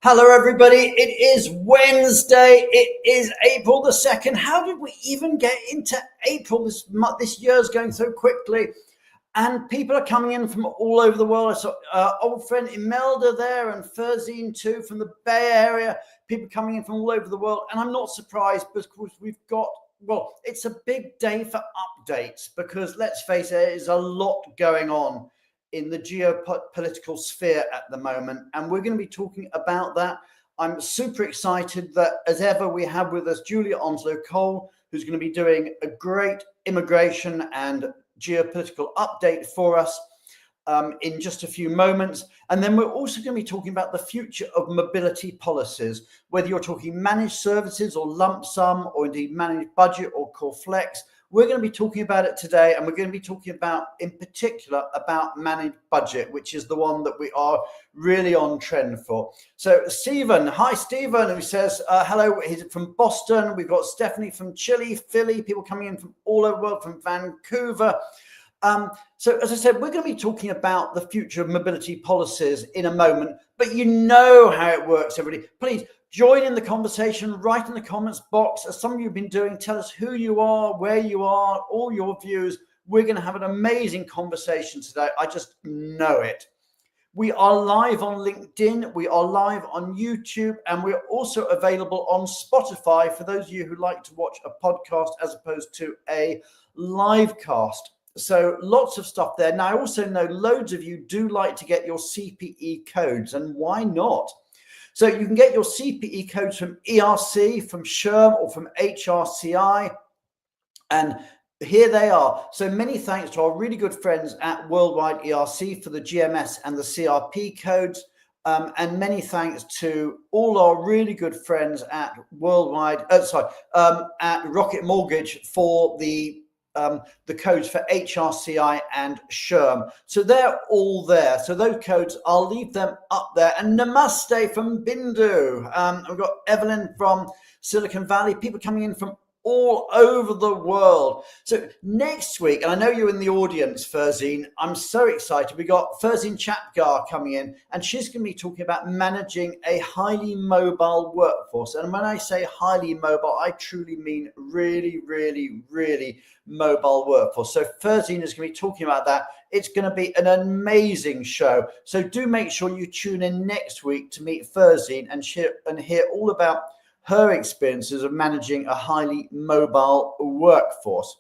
Hello, everybody. It is Wednesday. It is April the 2nd. How did we even get into April? This year's going so quickly. And people are coming in from all over the world. I saw old friend Imelda there and Ferzine too from the Bay Area. People coming in from all over the world. And I'm not surprised because we've got, well, it's a big day for updates because let's face it, there's a lot going on in the geopolitical sphere at the moment, and we're going to be talking about that. I'm super excited that, as ever, we have with us Julia Onslow-Cole, who's going to be doing a great immigration and geopolitical update for us in just a few moments. And then we're also going to be talking about the future of mobility policies, whether you're talking managed services or lump sum or indeed managed budget or core flex. We're going to be talking about it today, and we're going to be talking about, in particular, about managed budget, which is the one that we are really on trend for. So Stephen, hi Stephen, who says, hello, he's from Boston. We've got Stephanie from Chile, Philly, people coming in from all over the world, from Vancouver. So as I said, we're going to be talking about the future of mobility policies in a moment, but you know how it works, everybody. Please join in the conversation, write in the comments box, as some of you have been doing. Tell us who you are, where you are, all your views. We're going to have an amazing conversation today. I just know it. We are live on LinkedIn. We are live on YouTube, and we're also available on Spotify for those of you who like to watch a podcast as opposed to a live cast. So lots of stuff there. Now, I also know loads of you do like to get your CPE codes, and why not? So you can get your CPE codes from ERC, from SHRM, or from HRCI. And here they are. So many thanks to our really good friends at Worldwide ERC for the GMS and the CRP codes. And many thanks to all our really good friends at at Rocket Mortgage for the codes for HRCI and SHRM. So they're all there. So those codes, I'll leave them up there. And namaste from Bindu. We've got Evelyn from Silicon Valley, people coming in from all over the world. So next week, and I know you're in the audience, Ferzine, I'm so excited. We got Ferzine Chapgar coming in, and she's going to be talking about managing a highly mobile workforce. And when I say highly mobile, I truly mean really, really, really mobile workforce. So Ferzine is going to be talking about that. It's going to be an amazing show. So do make sure you tune in next week to meet Ferzine and hear all about her experiences of managing a highly mobile workforce.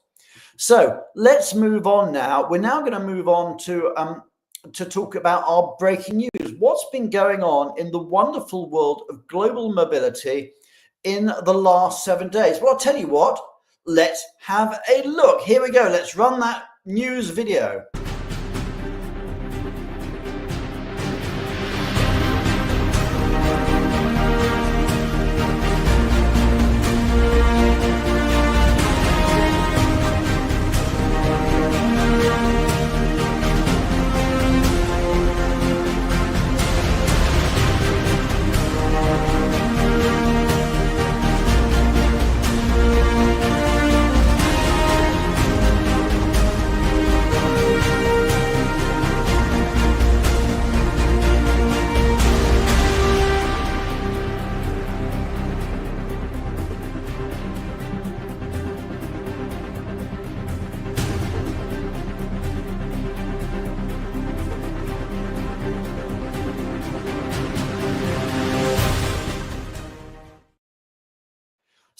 So let's move on now. We're now going to move on to talk about our breaking news. What's been going on in the wonderful world of global mobility in the last 7 days? Well, I'll tell you what, let's have a look. Here we go. Let's run that news video.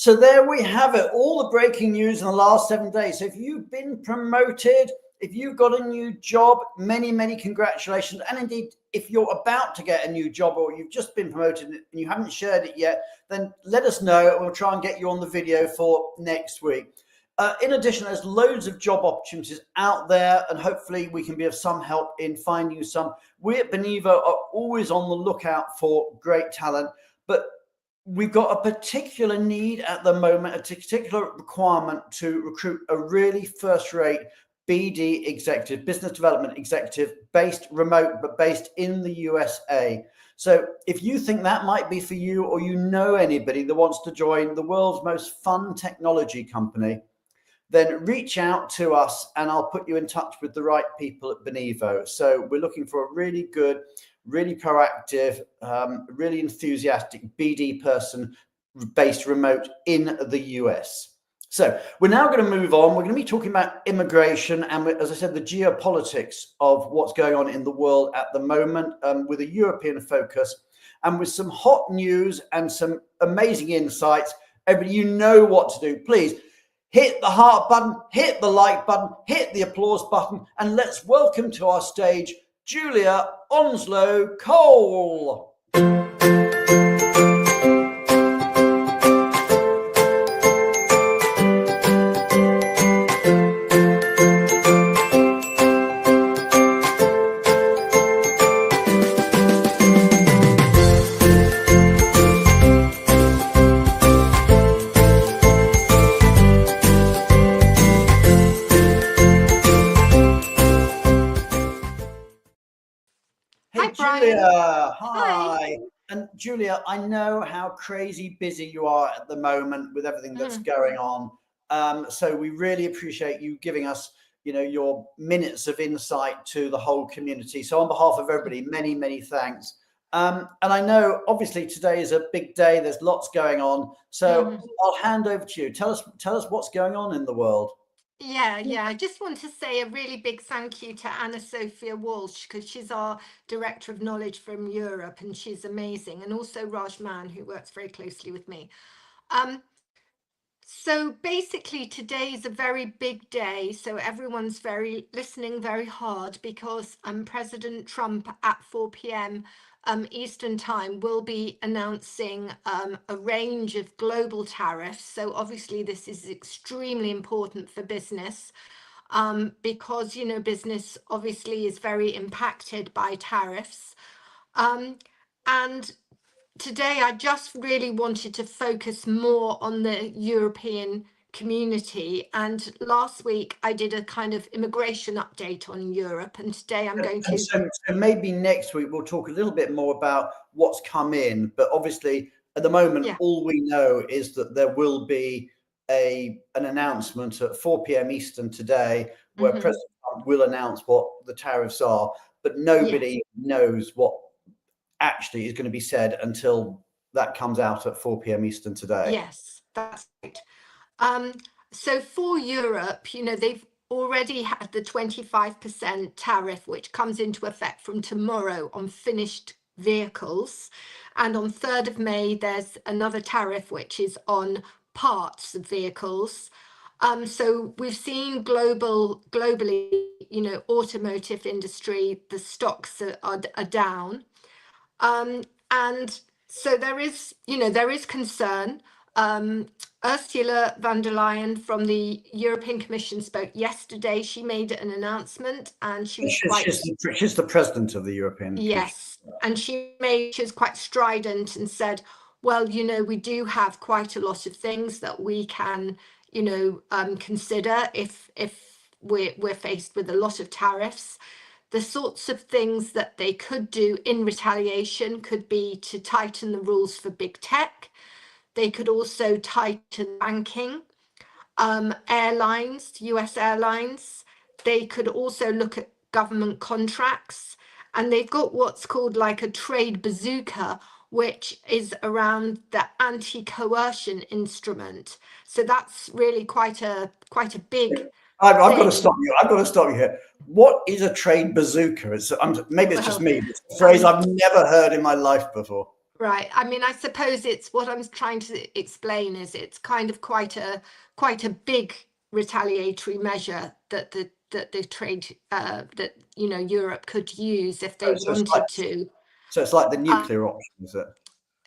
So there we have it, all the breaking news in the last 7 days. So if you've been promoted, if you've got a new job, many, many congratulations. And indeed, if you're about to get a new job or you've just been promoted and you haven't shared it yet, then let us know and we'll try and get you on the video for next week. In addition, there's loads of job opportunities out there, and hopefully we can be of some help in finding you some. We at Benivo are always on the lookout for great talent, but we've got a particular need at the moment, a particular requirement to recruit a really first-rate BD executive, business development executive, based remote, but based in the USA. So if you think that might be for you, or you know anybody that wants to join the world's most fun technology company, then reach out to us and I'll put you in touch with the right people at Benivo. So we're looking for a really good, really proactive, really enthusiastic BD person based remote in the US. So we're now going to move on. We're going to be talking about immigration and, as I said, the geopolitics of what's going on in the world at the moment, with a European focus and with some hot news and some amazing insights. Everybody, you know what to do. Please hit the heart button, hit the like button, hit the applause button, and let's welcome to our stage Julia Onslow Cole. Julia, hi. And Julia, I know how crazy busy you are at the moment with everything that's going on. So we really appreciate you giving us, your minutes of insight to the whole community. So on behalf of everybody, many, many thanks. And I know obviously today is a big day. There's lots going on. So I'll hand over to you. Tell us what's going on in the world. Yeah. I just want to say a really big thank you to Anna Sophia Walsh, because she's our Director of Knowledge from Europe and she's amazing. And also Raj Mann, who works very closely with me. So basically today is a very big day. So everyone's listening very hard, because President Trump at 4 p.m. Eastern time will be announcing a range of global tariffs. So obviously this is extremely important for business, because business obviously is very impacted by tariffs. And today I just really wanted to focus more on the European community, and last week I did a kind of immigration update on Europe, and today I'm going to so maybe next week we'll talk a little bit more about what's come in, but obviously at the moment all we know is that there will be an announcement at 4 p.m. Eastern today where President Trump will announce what the tariffs are, but nobody knows what actually is going to be said until that comes out at 4 p.m. Eastern today. Yes, that's right. So for Europe, they've already had the 25% tariff, which comes into effect from tomorrow on finished vehicles. And on 3rd of May, there's another tariff, which is on parts of vehicles. So we've seen globally, automotive industry, the stocks are down. And so there is concern. Ursula von der Leyen from the European Commission spoke yesterday. She made an announcement, and she's the president of the European Commission. Yes, and she was quite strident and said, well, we do have quite a lot of things that we can, consider if we're faced with a lot of tariffs. The sorts of things that they could do in retaliation could be to tighten the rules for big tech. They could also tighten banking, airlines, US airlines. They could also look at government contracts, and they've got what's called like a trade bazooka, which is around the anti-coercion instrument. So that's really quite a big. I've got to stop you here. What is a trade bazooka? Maybe it's just me. It's a phrase I've never heard in my life before. Right. I mean, I suppose it's what I'm trying to explain is it's kind of quite a big retaliatory measure that the trade that Europe could use if they wanted to. So it's like the Uh, nuclear option, is it?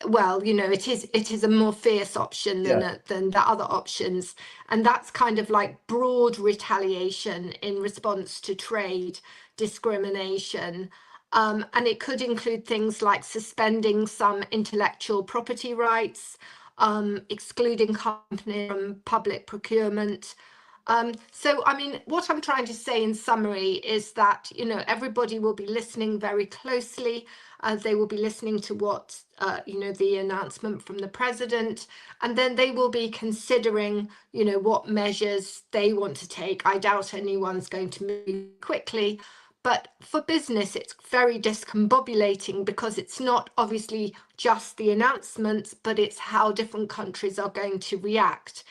well, it is a more fierce option than Yeah. than the other options, and that's kind of like broad retaliation in response to trade discrimination. And it could include things like suspending some intellectual property rights, excluding companies from public procurement. So, I mean, what I'm trying to say in summary is that, everybody will be listening very closely. They will be listening to what, the announcement from the president, and then they will be considering, what measures they want to take. I doubt anyone's going to move quickly. But for business, it's very discombobulating because it's not obviously just the announcements, but it's how different countries are going to react.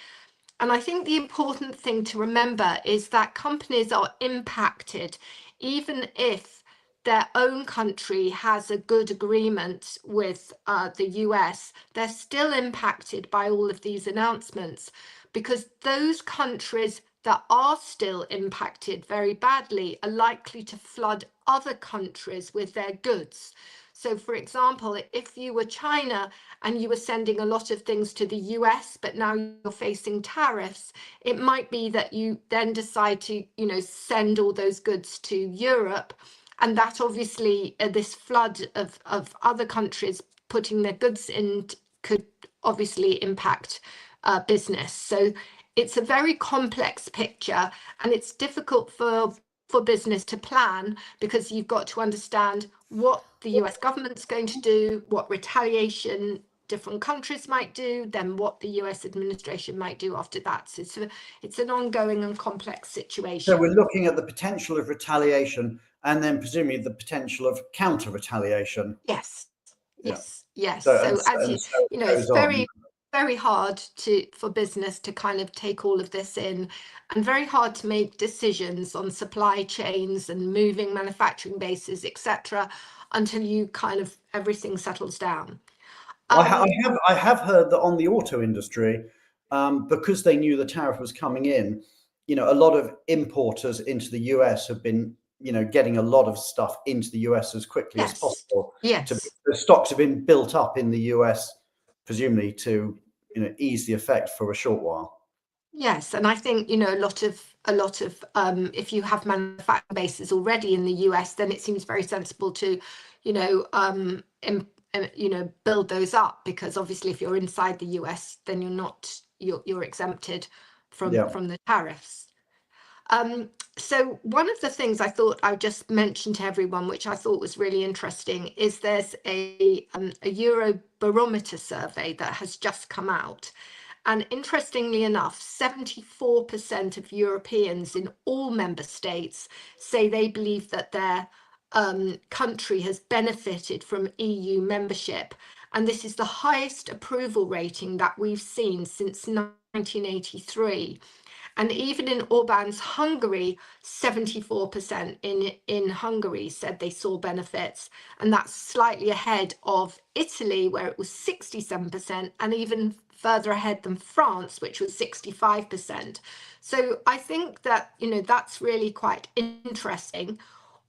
And I think the important thing to remember is that companies are impacted even if their own country has a good agreement with the US, they're still impacted by all of these announcements because those countries that are still impacted very badly are likely to flood other countries with their goods. So, for example, if you were China and you were sending a lot of things to the US, but now you're facing tariffs, it might be that you then decide to, send all those goods to Europe. And that obviously, this flood of other countries putting their goods in could obviously impact business. So it's a very complex picture, and it's difficult for business to plan because you've got to understand what the US government's going to do, what retaliation different countries might do, then what the US administration might do after that. So it's an ongoing and complex situation. So we're looking at the potential of retaliation and then presumably the potential of counter retaliation. Yes. Yeah. Yes. So, So as and you so it it's goes on. very hard for business to kind of take all of this in, and very hard to make decisions on supply chains and moving manufacturing bases, etc., until you kind of everything settles down. I have heard that on the auto industry, because they knew the tariff was coming in, a lot of importers into the US have been, getting a lot of stuff into the US as quickly as Yes. possible. Yes. The stocks have been built up in the US, presumably to, ease the effect for a short while. Yes, and I think a lot of if you have manufacturing bases already in the US, then it seems very sensible to, build those up, because obviously if you're inside the US, then you're exempted from Yeah. the tariffs. So one of the things I thought I'd just mention to everyone, which I thought was really interesting, is there's a Eurobarometer survey that has just come out. And interestingly enough, 74% of Europeans in all member states say they believe that their country has benefited from EU membership. And this is the highest approval rating that we've seen since 1983. And even in Orban's Hungary, 74% in Hungary said they saw benefits. And that's slightly ahead of Italy, where it was 67%, and even further ahead than France, which was 65%. So I think that, that's really quite interesting.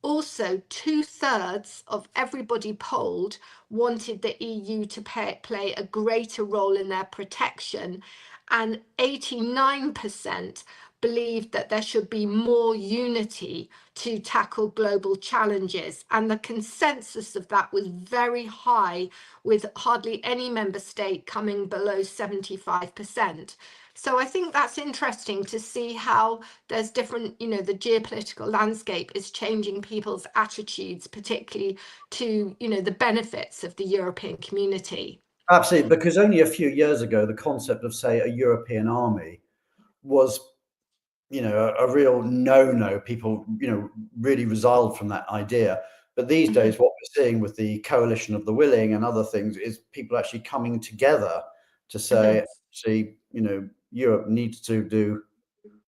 Also, 2/3 of everybody polled wanted the EU to play a greater role in their protection, and 89% believed that there should be more unity to tackle global challenges. And the consensus of that was very high, with hardly any member state coming below 75%. So I think that's interesting to see how there's different, the geopolitical landscape is changing people's attitudes, particularly to, the benefits of the European community. Absolutely, because only a few years ago, the concept of, say, a European army was, a real no-no. People, really resiled from that idea. But these days, what we're seeing with the coalition of the willing and other things is people actually coming together to say, actually, Europe needs to do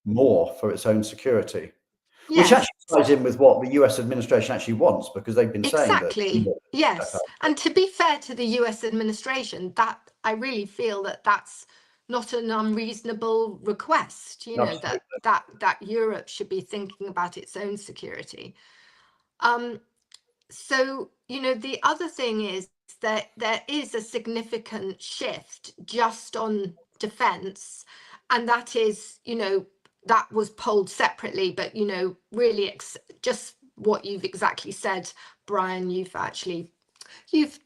more for its own security. which Yes. actually ties in with what the US administration actually wants, because they've been saying that. Exactly. Yes. And to be fair to the US administration, that I really feel that that's not an unreasonable request, you know, Absolutely. that Europe should be thinking about its own security. So, you know, the other thing is that there is a significant shift just on defense, and that is, you know, that was polled separately, but, you know, really just what you've exactly said, Brian, you've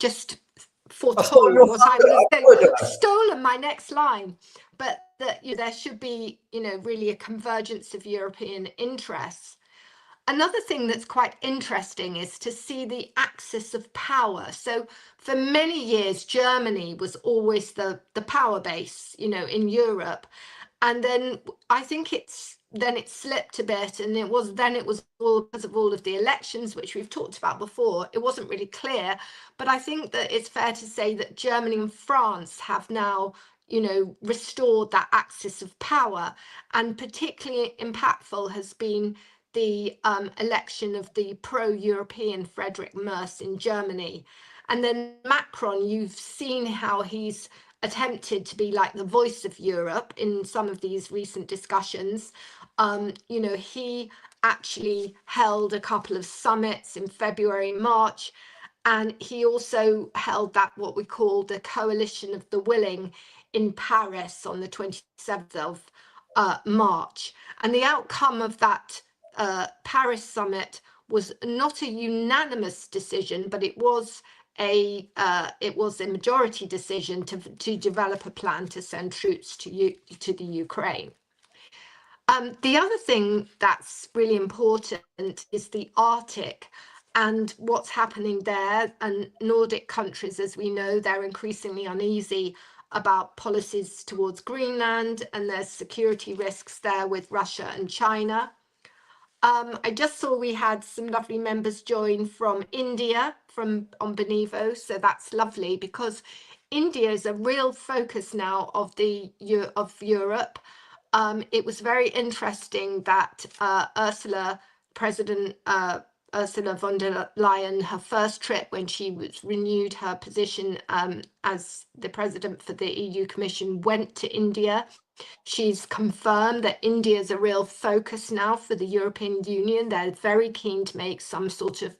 just foretold what I was going to say, stolen my next line. But that, you know, there should be, you know, really a convergence of European interests. Another thing that's quite interesting is to see the axis of power. So for many years, Germany was always the power base, you know, in Europe. And then I think it slipped a bit, and it was all because of all of the elections, which we've talked about before. It wasn't really clear, but I think that it's fair to say that Germany and France have now, you know, restored that axis of power. And particularly impactful has been the election of the pro-European Friedrich Merz in Germany. And then Macron, you've seen how he's attempted to be like the voice of Europe in some of these recent discussions. You know, he actually held a couple of summits in February, March, and he also held that what we call the Coalition of the Willing in Paris on the 27th of March. And the outcome of that Paris summit was not a unanimous decision, but it was a majority decision to develop a plan to send troops to the Ukraine. The other thing that's really important is the Arctic and what's happening there. And Nordic countries, as we know, they're increasingly uneasy about policies towards Greenland, and there's security risks there with Russia and China. I just saw we had some lovely members join from India on Benivo, so that's lovely, because India is a real focus now of Europe. It was very interesting that President Ursula von der Leyen, her first trip when she was renewed her position as the president for the EU Commission, went to India. She's confirmed that India is a real focus now for the European Union. They're very keen to make some sort of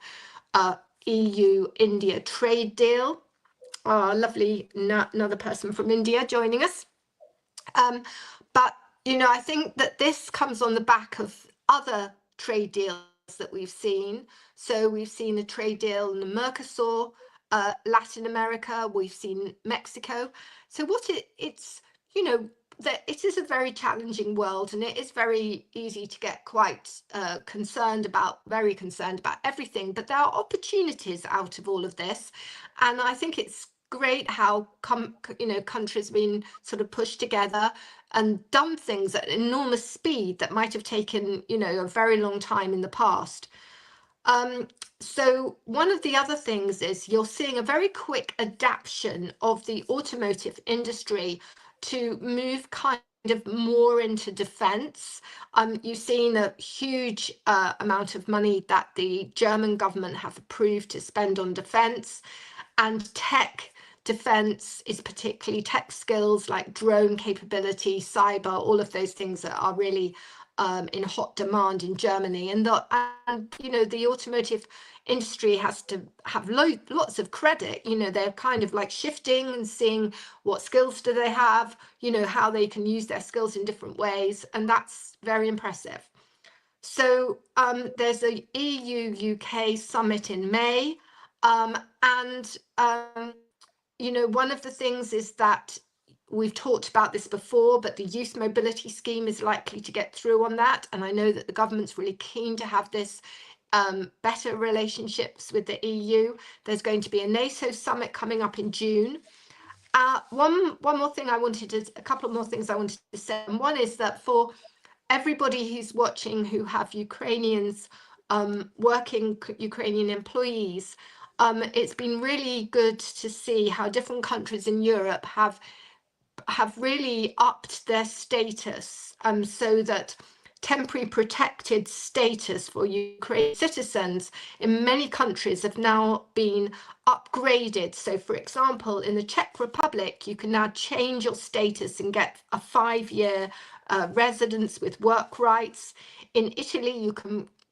EU-India trade deal. Lovely, another person from India joining us. But, you know, I think that this comes on the back of other trade deals that we've seen. So we've seen a trade deal in the Mercosur, Latin America, we've seen Mexico. So what it's, you know, that it is a very challenging world, and it is very easy to get quite very concerned about everything, but there are opportunities out of all of this. And I think it's great how you know, countries have been sort of pushed together and done things at enormous speed that might have taken, you know, a very long time in the past. So one of the other things is you're seeing a very quick adaptation of the automotive industry to move kind of more into defense. You've seen a huge amount of money that the German government have approved to spend on defense, and tech defense is particularly tech skills like drone capability, cyber, all of those things that are really in hot demand in Germany. And you know, the automotive industry has to have lots of credit. You know, they're kind of like shifting and seeing what skills do they have, you know, how they can use their skills in different ways, and that's very impressive. So there's a EU-UK summit in May, and you know, one of the things is that we've talked about this before, but the youth mobility scheme is likely to get through on that. And I know that the government's really keen to have this better relationships with the EU. There's going to be a NATO summit coming up in June. One more thing a couple more things I wanted to say. And one is that for everybody who's watching who have Ukrainians, working Ukrainian employees, it's been really good to see how different countries in Europe have really upped their status, so that temporary protected status for Ukrainian citizens in many countries have now been upgraded. So, for example, in the Czech Republic, you can now change your status and get a 5-year residence with work rights. In Italy,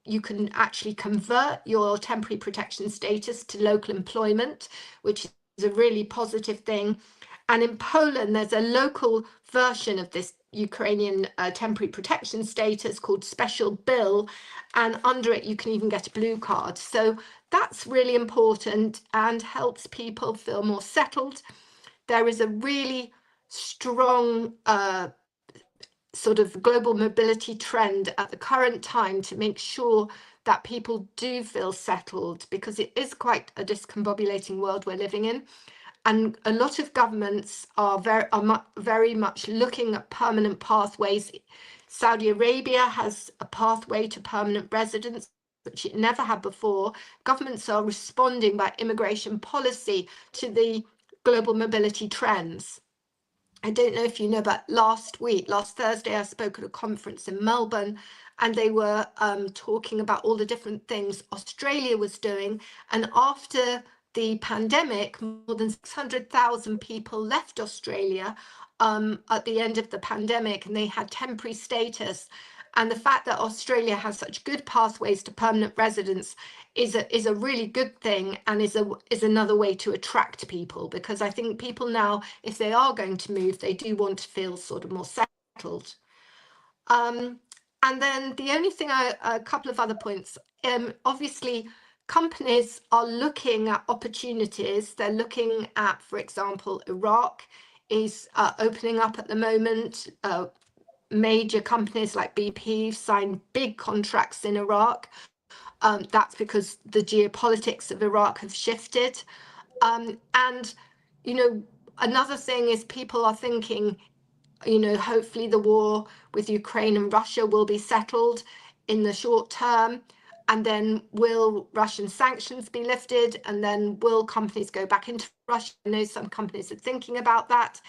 you can actually convert your temporary protection status to local employment, which is a really positive thing. And in Poland, there's a local version of this Ukrainian temporary protection status called Special Bill, and under it you can even get a blue card. So that's really important and helps people feel more settled. There is a really strong sort of global mobility trend at the current time to make sure that people do feel settled, because it is quite a discombobulating world we're living in. And a lot of governments are very much looking at permanent pathways. Saudi Arabia has a pathway to permanent residence, which it never had before. Governments are responding by immigration policy to the global mobility trends. I don't know if you know, but last Thursday, I spoke at a conference in Melbourne, and they were talking about all the different things Australia was doing. And after the pandemic, more than 600,000 people left Australia at the end of the pandemic, and they had temporary status. And the fact that Australia has such good pathways to permanent residence is a really good thing, and is another way to attract people, because I think people now, if they are going to move, they do want to feel sort of more settled. And then the only thing, a couple of other points. Obviously, companies are looking at opportunities. They're looking at, for example, Iraq is opening up at the moment. Major companies like BP signed big contracts in Iraq. That's because the geopolitics of Iraq have shifted. And, you know, another thing is people are thinking, you know, hopefully the war with Ukraine and Russia will be settled in the short term. And then will Russian sanctions be lifted? And then will companies go back into Russia? I know some companies are thinking about that.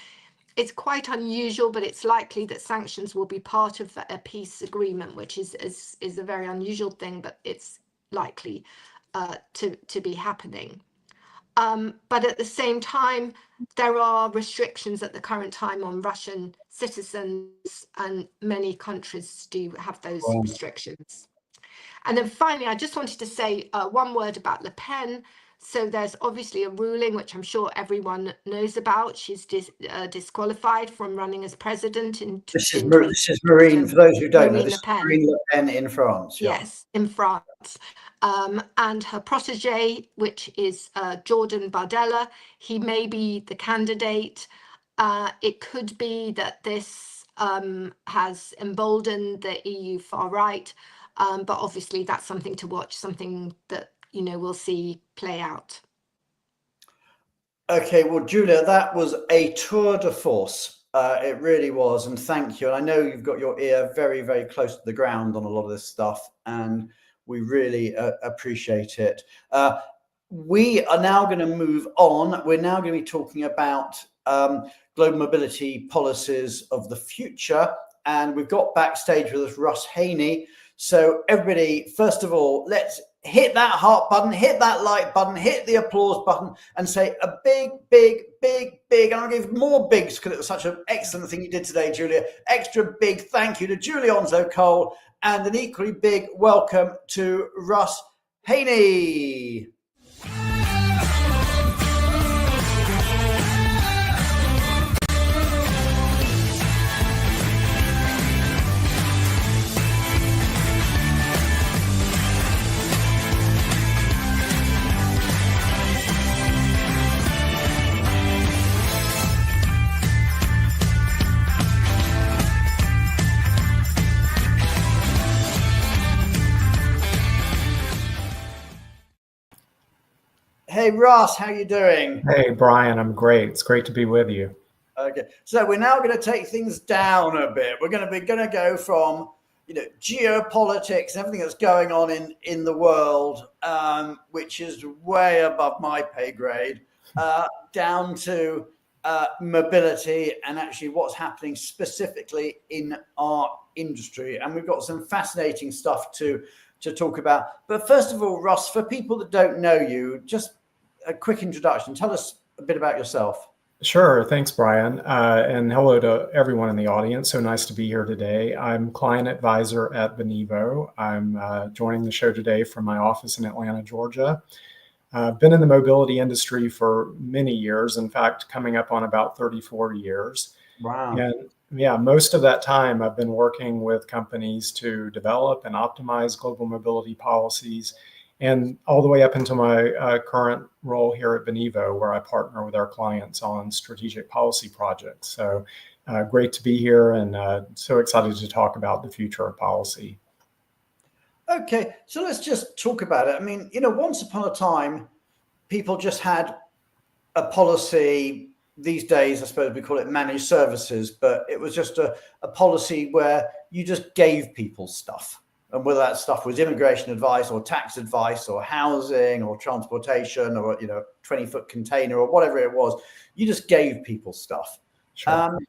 It's quite unusual, but it's likely that sanctions will be part of a peace agreement, which is a very unusual thing, but it's likely to be happening. But at the same time, there are restrictions at the current time on Russian citizens, and many countries do have those restrictions. And then finally, I just wanted to say one word about Le Pen. So there's obviously a ruling, which I'm sure everyone knows about. She's disqualified from running as president. This is Marine, for those who don't know, this is Marine Le Pen in France. Yeah. Yes, in France. And her protege, which is Jordan Bardella, he may be the candidate. It could be that this has emboldened the EU far right, but obviously that's something to watch, something that, you know, we'll see play out. Okay, well, Julia, that was a tour de force. It really was, and thank you. And I know you've got your ear very, very close to the ground on a lot of this stuff, and we really appreciate it. We are now going to move on. We're now going to be talking about global mobility policies of the future, and we've got backstage with us Russ Haynie. So everybody, first of all, let's hit that heart button, hit that like button, hit the applause button, and say a big, big, big, big, and I'll give more bigs because it was such an excellent thing you did today, Julia. Extra big thank you to Julia Onzo-Cole, and an equally big welcome to Russ Haynie. Hey, Russ, how you doing? Hey, Brian, I'm great. It's great to be with you. Okay, so we're now going to take things down a bit. We're going to go from, you know, geopolitics, everything that's going on in the world, which is way above my pay grade, down to mobility and actually what's happening specifically in our industry. And we've got some fascinating stuff to talk about. But first of all, Russ, for people that don't know you, just a quick introduction. Tell us a bit about yourself. Sure. Thanks, Brian. And hello to everyone in the audience. So nice to be here today. I'm client advisor at Benivo. I'm joining the show today from my office in Atlanta, Georgia. I've been in the mobility industry for many years, in fact, coming up on about 34 years. Wow. And yeah, most of that time I've been working with companies to develop and optimize global mobility policies, and all the way up into my current role here at Benivo, where I partner with our clients on strategic policy projects. So great to be here, and so excited to talk about the future of policy. Okay, so let's just talk about it. I mean, once upon a time, people just had a policy. These days, I suppose we call it managed services, but it was just a policy where you just gave people stuff. And whether that stuff was immigration advice or tax advice or housing or transportation or, 20-foot container or whatever it was, you just gave people stuff. Sure.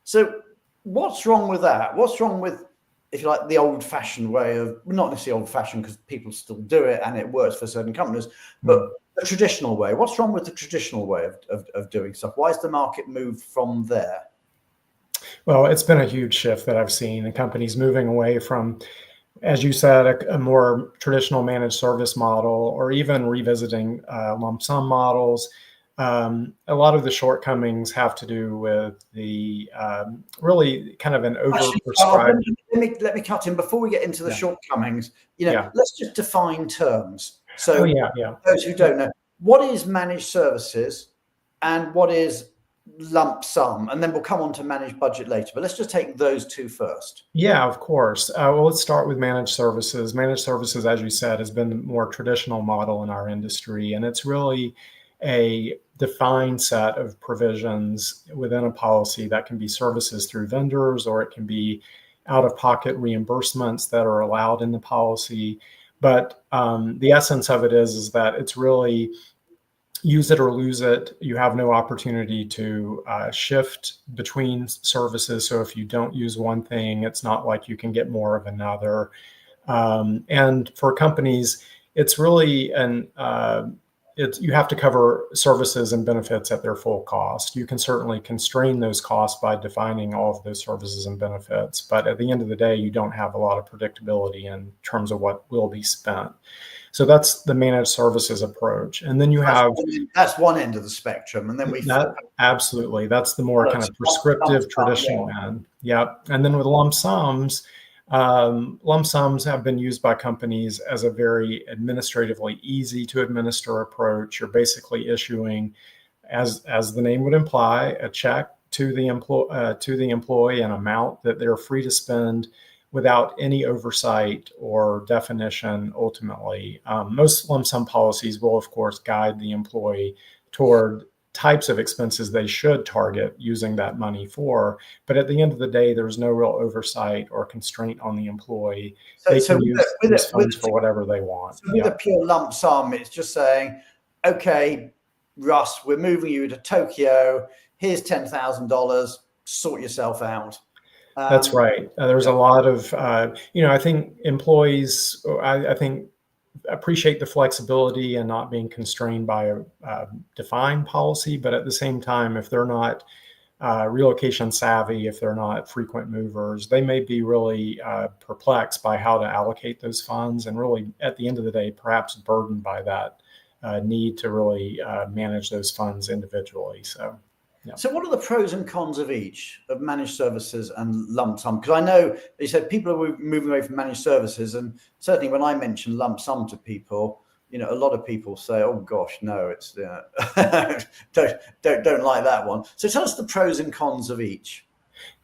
So what's wrong with that? What's wrong with, if you like, the old-fashioned way of, not necessarily old-fashioned because people still do it and it works for certain companies, but the traditional way? What's wrong with the traditional way of doing stuff? Why has the market moved from there? Well, it's been a huge shift that I've seen, and companies moving away from, as you said, a more traditional managed service model, or even revisiting lump sum models. A lot of the shortcomings have to do with the really kind of an overprescribed. Let me cut in before we get into the shortcomings. Yeah. Let's just define terms. So, yeah. those who don't know, what is managed services and what is lump sum? And then we'll come on to managed budget later. But let's just take those two first. Yeah, of course. Well, let's start with managed services. Managed services, as you said, has been the more traditional model in our industry, and it's really a defined set of provisions within a policy that can be services through vendors, or it can be out-of-pocket reimbursements that are allowed in the policy. But the essence of it is that it's really use it or lose it. You have no opportunity to shift between services. So if you don't use one thing, it's not like you can get more of another. And for companies, it's really you have to cover services and benefits at their full cost. You can certainly constrain those costs by defining all of those services and benefits, but at the end of the day, you don't have a lot of predictability in terms of what will be spent. So that's the managed services approach. And then you that's one end of the spectrum. And then absolutely, that's the more kind of prescriptive traditional end. Yeah. And then with lump sums have been used by companies as a very administratively easy to administer approach. You're basically issuing, as the name would imply, a check to the employee, an amount that they're free to spend without any oversight or definition. Ultimately, most lump sum policies will, of course, guide the employee toward types of expenses they should target using that money for. But at the end of the day, there's no real oversight or constraint on the employee. They can use these funds for whatever they want. So with a pure lump sum, it's just saying, okay, Russ, we're moving you to Tokyo. Here's $10,000. Sort yourself out. That's right. There's a lot of, I think employees, I think, appreciate the flexibility and not being constrained by a defined policy. But at the same time, if they're not relocation savvy, if they're not frequent movers, they may be really perplexed by how to allocate those funds, and really, at the end of the day, perhaps burdened by that need to really manage those funds individually. So. Yeah. So what are the pros and cons of each, of managed services and lump sum? Because I know you said people are moving away from managed services, and certainly when I mention lump sum to people, a lot of people say, "Oh gosh, no, it's don't like that one." So tell us the pros and cons of each.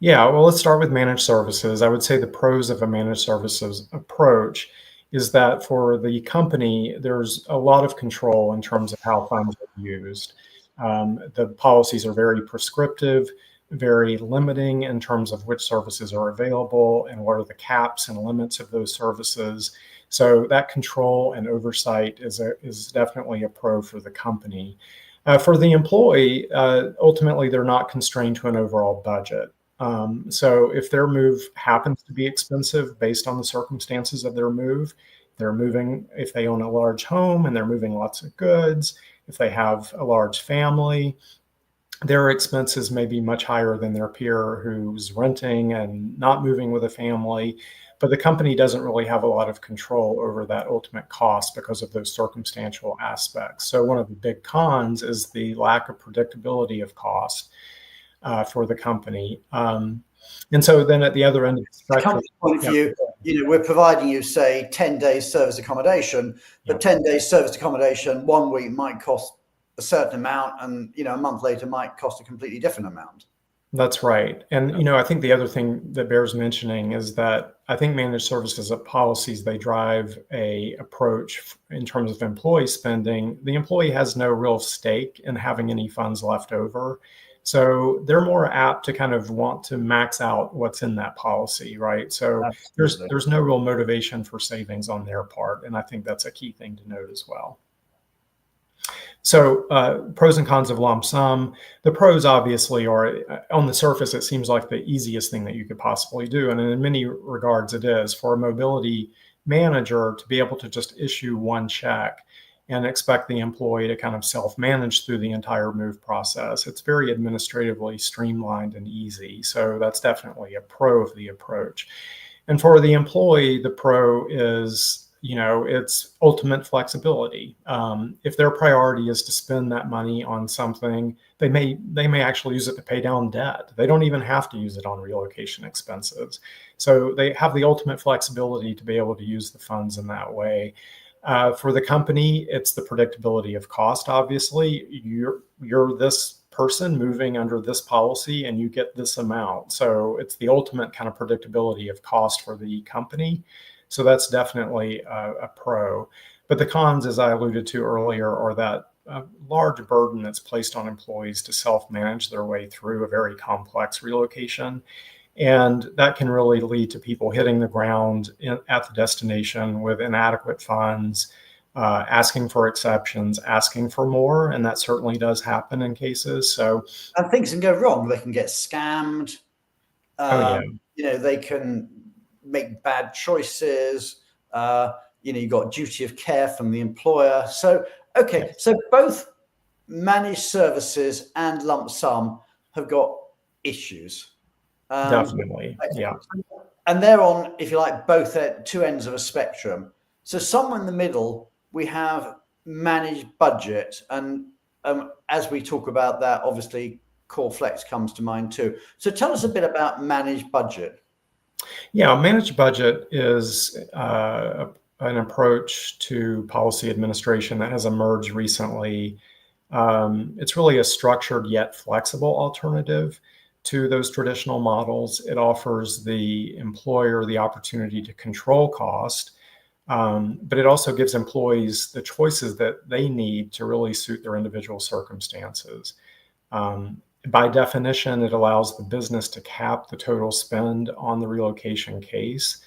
Yeah, well, let's start with managed services. I would say the pros of a managed services approach is that for the company, there's a lot of control in terms of how funds are used. The policies are very prescriptive, very limiting in terms of which services are available and what are the caps and limits of those services. So that control and oversight is definitely a pro for the company. For the employee, ultimately, they're not constrained to an overall budget. So if their move happens to be expensive based on the circumstances of their move, they're moving, if they own a large home and they're moving lots of goods, if they have a large family, their expenses may be much higher than their peer who's renting and not moving with a family. But the company doesn't really have a lot of control over that ultimate cost because of those circumstantial aspects. So one of the big cons is the lack of predictability of cost for the company. And so then at the other end of the spectrum, company point of view, we're providing you, say, 10 days service accommodation, but 10 days service accommodation 1 week might cost a certain amount, and a month later might cost a completely different amount. That's right. And, I think the other thing that bears mentioning is that I think managed services policies, they drive a approach in terms of employee spending. The employee has no real stake in having any funds left over. So they're more apt to kind of want to max out what's in that policy, right? So there's no real motivation for savings on their part. And I think that's a key thing to note as well. So pros and cons of lump sum. The pros obviously are, on the surface, it seems like the easiest thing that you could possibly do. And in many regards it is. For a mobility manager to be able to just issue one check and expect the employee to kind of self-manage through the entire move process. It's very administratively streamlined and easy. So that's definitely a pro of the approach. And for the employee, the pro is, it's ultimate flexibility. If their priority is to spend that money on something, they may actually use it to pay down debt. They don't even have to use it on relocation expenses. So they have the ultimate flexibility to be able to use the funds in that way. For the company, it's the predictability of cost. Obviously, you're this person moving under this policy and you get this amount. So it's the ultimate kind of predictability of cost for the company. So that's definitely a pro. But the cons, as I alluded to earlier, are that large burden that's placed on employees to self-manage their way through a very complex relocation. And that can really lead to people hitting the ground at the destination with inadequate funds, asking for exceptions, asking for more. And that certainly does happen in cases. And things can go wrong. They can get scammed. They can make bad choices. You've got duty of care from the employer. So both managed services and lump sum have got issues. Definitely, yeah. And they're on, if you like, both at two ends of a spectrum. So somewhere in the middle, we have managed budget. And as we talk about that, obviously, Core Flex comes to mind too. So tell us a bit about managed budget. Yeah, managed budget is an approach to policy administration that has emerged recently. It's really a structured yet flexible alternative to those traditional models. It offers the employer the opportunity to control cost, but it also gives employees the choices that they need to really suit their individual circumstances. By definition, it allows the business to cap the total spend on the relocation case,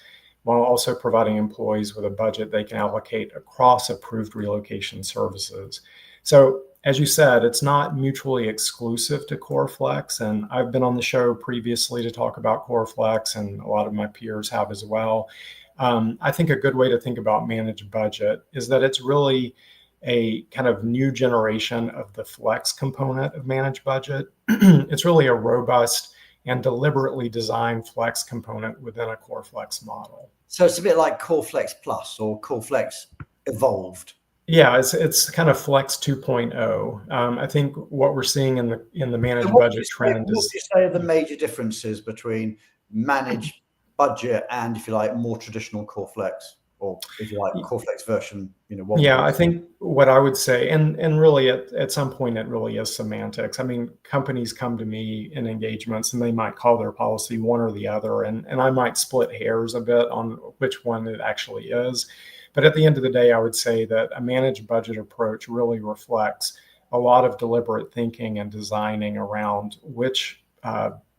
while also providing employees with a budget they can allocate across approved relocation services. So, as you said, it's not mutually exclusive to Core Flex, and I've been on the show previously to talk about Core Flex, and a lot of my peers have as well. I think a good way to think about managed budget is that it's really a kind of new generation of the flex component of managed budget. It's really a robust and deliberately designed flex component within a Core Flex model. So it's a bit like Core Flex Plus or Core Flex Evolved. Yeah, it's kind of Flex 2.0. I think what we're seeing in the managed budget trend is. What would you say are the major differences between managed budget and, if you like, more traditional Core Flex, or if you like, Core Flex version? Yeah, I think what I would say, and really at some point it really is semantics. I mean, companies come to me in engagements and they might call their policy one or the other, and I might split hairs a bit on which one it actually is. But at the end of the day, I would say that a managed budget approach really reflects a lot of deliberate thinking and designing around which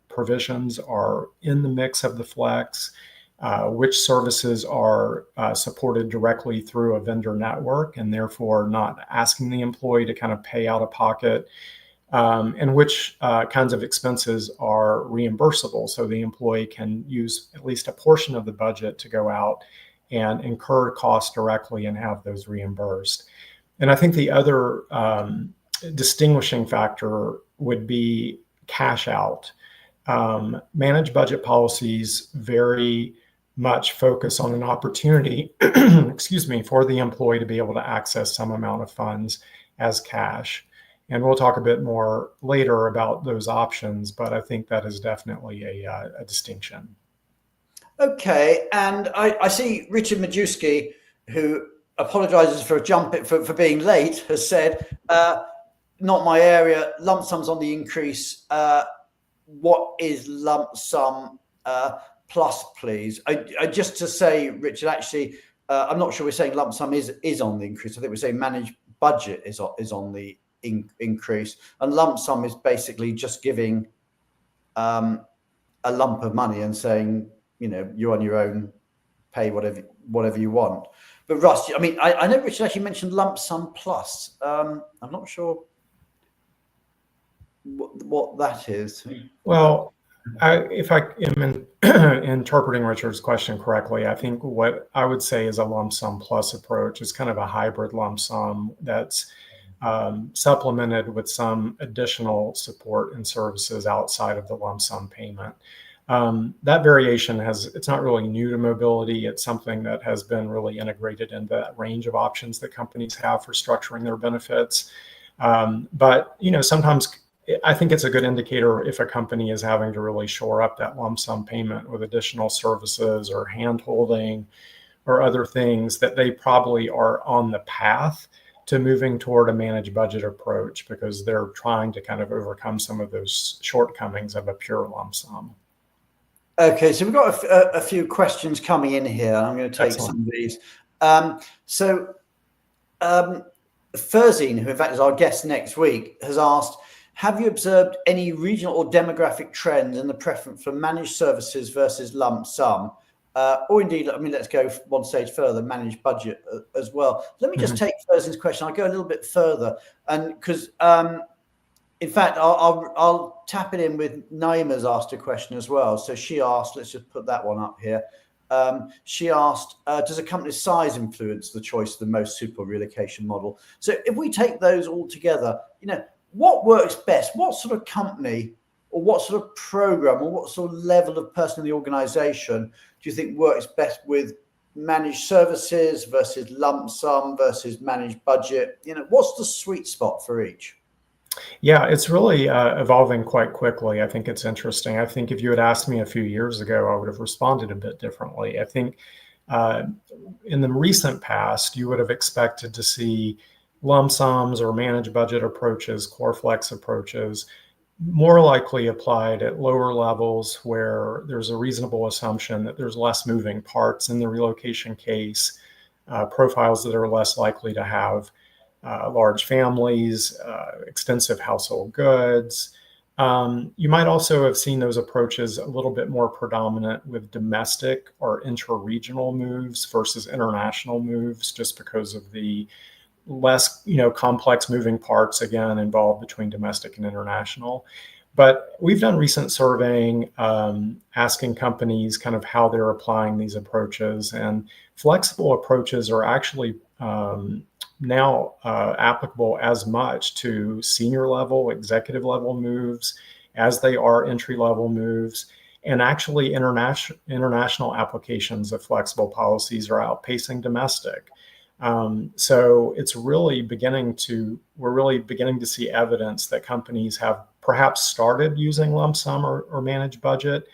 provisions are in the mix of the flex, which services are supported directly through a vendor network and therefore not asking the employee to kind of pay out of pocket, and which kinds of expenses are reimbursable, so the employee can use at least a portion of the budget to go out and incur costs directly and have those reimbursed. And I think the other distinguishing factor would be cash out. Managed budget policies very much focus on an opportunity, excuse me, for the employee to be able to access some amount of funds as cash. And we'll talk a bit more later about those options, but I think that is definitely a distinction. Okay, and I see Richard Majewski, who apologizes for for being late, has said, not my area, lump sums on the increase. What is lump sum plus, please? I just to say, Richard, actually, I'm not sure we're saying lump sum is on the increase. I think we're saying managed budget is on the increase, and lump sum is basically just giving a lump of money and saying, you're on your own, pay whatever you want. But Russ, I mean, I know Richard actually mentioned lump sum plus. I'm not sure what that is. Well, if I am interpreting Richard's question correctly, I think what I would say is a lump sum plus approach is kind of a hybrid lump sum that's supplemented with some additional support and services outside of the lump sum payment. That variation it's not really new to mobility. It's something that has been really integrated into that range of options that companies have for structuring their benefits. But, sometimes I think it's a good indicator if a company is having to really shore up that lump sum payment with additional services or hand holding or other things, that they probably are on the path to moving toward a managed budget approach because they're trying to kind of overcome some of those shortcomings of a pure lump sum. Okay, so we've got a few questions coming in here. I'm going to take some of these. Ferzine, who in fact is our guest next week, has asked, have you observed any regional or demographic trends in the preference for managed services versus lump sum? Or indeed, I mean, let's go one stage further, managed budget as well. Let me just take Ferzine's question. I'll go a little bit further. And because, in fact, I'll tap it in with Naima's asked a question as well. So she asked, let's just put that one up here. She asked, does a company's size influence the choice of the most suitable relocation model? So if we take those all together, what works best? What sort of company or what sort of program or what sort of level of person in the organization do you think works best with managed services versus lump sum versus managed budget? What's the sweet spot for each? Yeah, it's really evolving quite quickly. I think it's interesting. I think if you had asked me a few years ago, I would have responded a bit differently. I think in the recent past, you would have expected to see lump sums or managed budget approaches, core flex approaches, more likely applied at lower levels where there's a reasonable assumption that there's less moving parts in the relocation case, profiles that are less likely to have large families, extensive household goods. You might also have seen those approaches a little bit more predominant with domestic or intra-regional moves versus international moves, just because of the less, complex moving parts, again, involved between domestic and international. But we've done recent surveying, asking companies kind of how they're applying these approaches, and flexible approaches are actually now applicable as much to senior level, executive level moves as they are entry level moves. And actually international applications of flexible policies are outpacing domestic. So it's really we're really beginning to see evidence that companies have perhaps started using lump sum or managed budget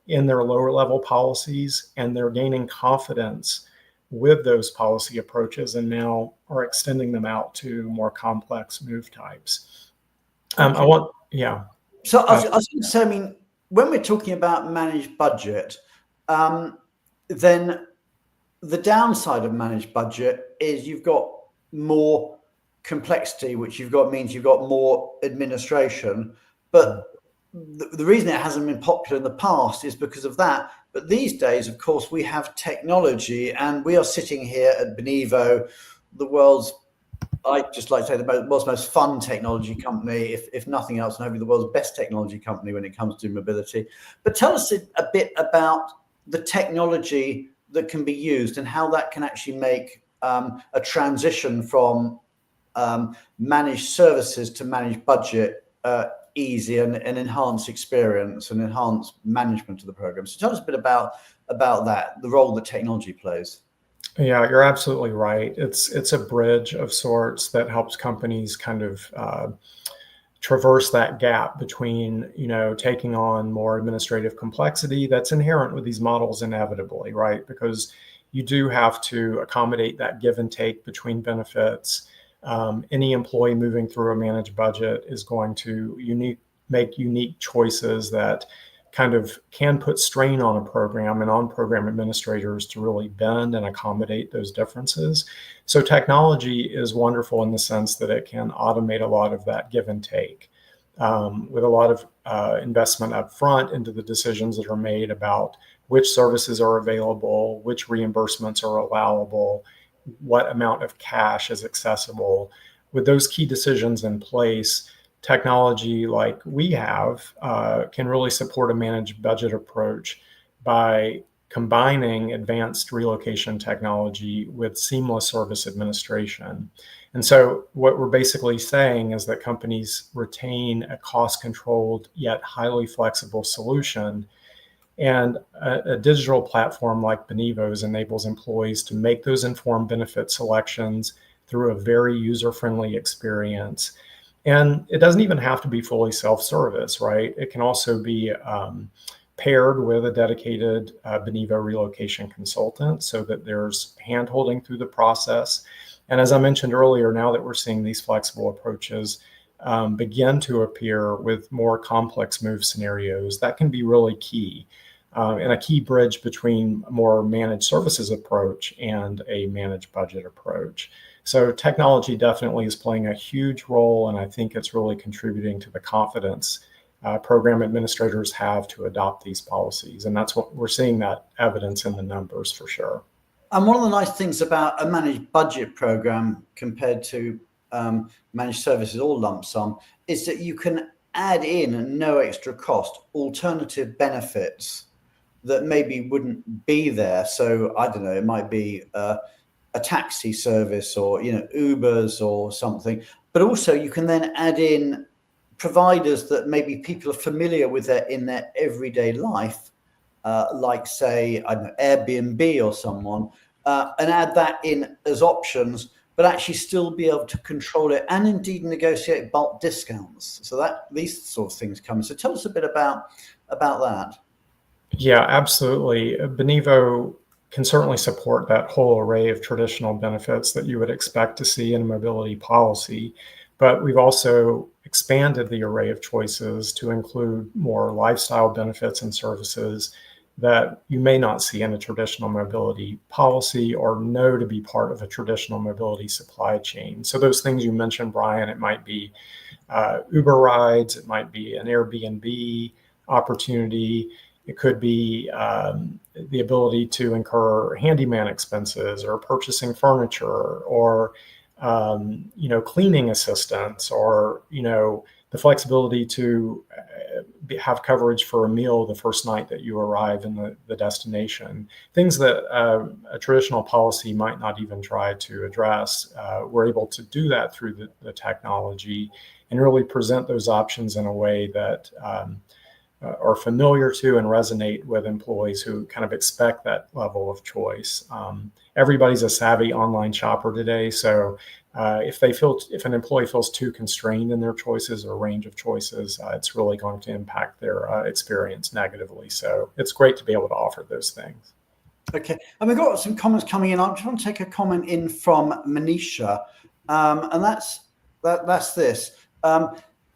in their lower level policies, and they're gaining confidence with those policy approaches and now are extending them out to more complex move types. So I was going to say, I mean, when we're talking about managed budget, then the downside of managed budget is you've got more complexity, which means you've got more administration. But the reason it hasn't been popular in the past is because of that. But these days, of course, we have technology, and we are sitting here at Benivo, the world's, I just like to say, the world's most fun technology company, if nothing else, and hopefully the world's best technology company when it comes to mobility. But tell us a bit about the technology that can be used and how that can actually make a transition from managed services to managed budget easy and enhance experience and enhance management of the program. So tell us a bit about that, the role that technology plays. Yeah, you're absolutely right. It's a bridge of sorts that helps companies kind of traverse that gap between, taking on more administrative complexity that's inherent with these models inevitably, right? Because you do have to accommodate that give and take between benefits. Any employee moving through a managed budget is going to make unique choices that kind of can put strain on a program and on program administrators to really bend and accommodate those differences. So technology is wonderful in the sense that it can automate a lot of that give and take, with a lot of investment up front into the decisions that are made about which services are available, which reimbursements are allowable, what amount of cash is accessible. With those key decisions in place, technology like we have can really support a managed budget approach by combining advanced relocation technology with seamless service administration. And so what we're basically saying is that companies retain a cost-controlled yet highly flexible solution. And a digital platform like Benivo's enables employees to make those informed benefit selections through a very user-friendly experience. And it doesn't even have to be fully self-service, right? It can also be paired with a dedicated Benivo relocation consultant so that there's hand-holding through the process. And as I mentioned earlier, now that we're seeing these flexible approaches begin to appear with more complex move scenarios, that can be really key. And a key bridge between a more managed services approach and a managed budget approach. So technology definitely is playing a huge role, and I think it's really contributing to the confidence program administrators have to adopt these policies. And that's what we're seeing, that evidence in the numbers for sure. And one of the nice things about a managed budget program compared to managed services or lump sum is that you can add in at no extra cost alternative benefits that maybe wouldn't be there. So I don't know, it might be a taxi service or Ubers or something, but also you can then add in providers that maybe people are familiar with in their everyday life, like say, I don't know, Airbnb or someone, and add that in as options, but actually still be able to control it and indeed negotiate bulk discounts. So that these sort of things come. So tell us a bit about that. Yeah, absolutely. Benivo can certainly support that whole array of traditional benefits that you would expect to see in a mobility policy, but we've also expanded the array of choices to include more lifestyle benefits and services that you may not see in a traditional mobility policy or know to be part of a traditional mobility supply chain. So those things you mentioned, Brian, it might be Uber rides, it might be an Airbnb opportunity. It could be the ability to incur handyman expenses or purchasing furniture or, cleaning assistance or, the flexibility to have coverage for a meal the first night that you arrive in the destination. Things that a traditional policy might not even try to address. We're able to do that through the technology and really present those options in a way that are familiar to and resonate with employees who kind of expect that level of choice. Everybody's a savvy online shopper today, so if an employee feels too constrained in their choices or range of choices, it's really going to impact their experience negatively. So it's great to be able to offer those things. Okay, and we've got some comments coming in. I just want to take a comment in from Manisha, and that's this.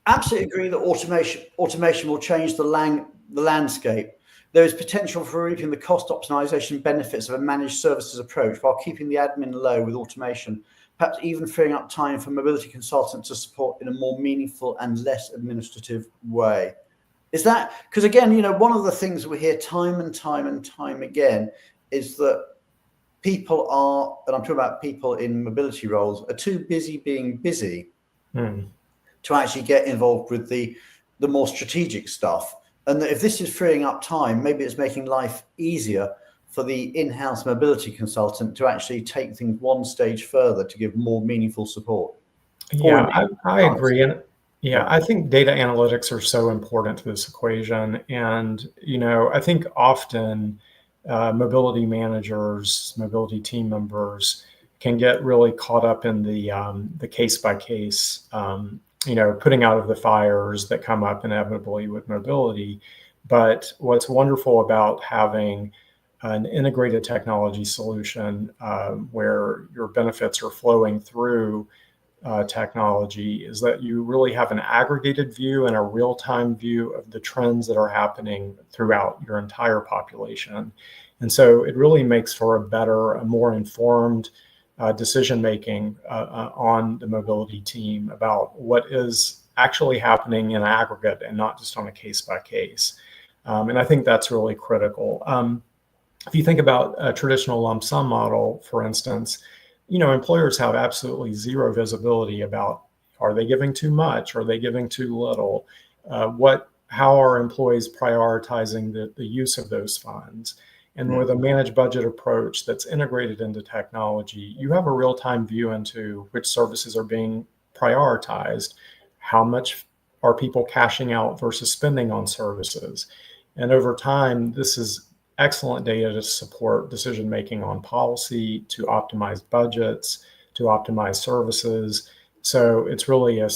Absolutely agree that automation will change the landscape. There is potential for reaping the cost optimization benefits of a managed services approach while keeping the admin low with automation, perhaps even freeing up time for mobility consultants to support in a more meaningful and less administrative way. Is that because, again, one of the things we hear time and time again is that people are, and I'm talking about people in mobility roles, are too busy being busy to actually get involved with the more strategic stuff. And that if this is freeing up time, maybe it's making life easier for the in-house mobility consultant to actually take things one stage further to give more meaningful support. Yeah, I agree. And yeah, Right. I think data analytics are so important to this equation. And, I think often mobility managers, mobility team members can get really caught up in the case by case, putting out of the fires that come up inevitably with mobility. But what's wonderful about having an integrated technology solution where your benefits are flowing through technology is that you really have an aggregated view and a real-time view of the trends that are happening throughout your entire population. And so it really makes for a more informed decision-making on the mobility team about what is actually happening in aggregate and not just on a case-by-case. And I think that's really critical. If you think about a traditional lump sum model, for instance, employers have absolutely zero visibility about, are they giving too much? Are they giving too little? How are employees prioritizing the use of those funds? And with a managed budget approach that's integrated into technology, you have a real-time view into which services are being prioritized, how much are people cashing out versus spending on services. And over time, this is excellent data to support decision-making on policy, to optimize budgets, to optimize services. So it's really a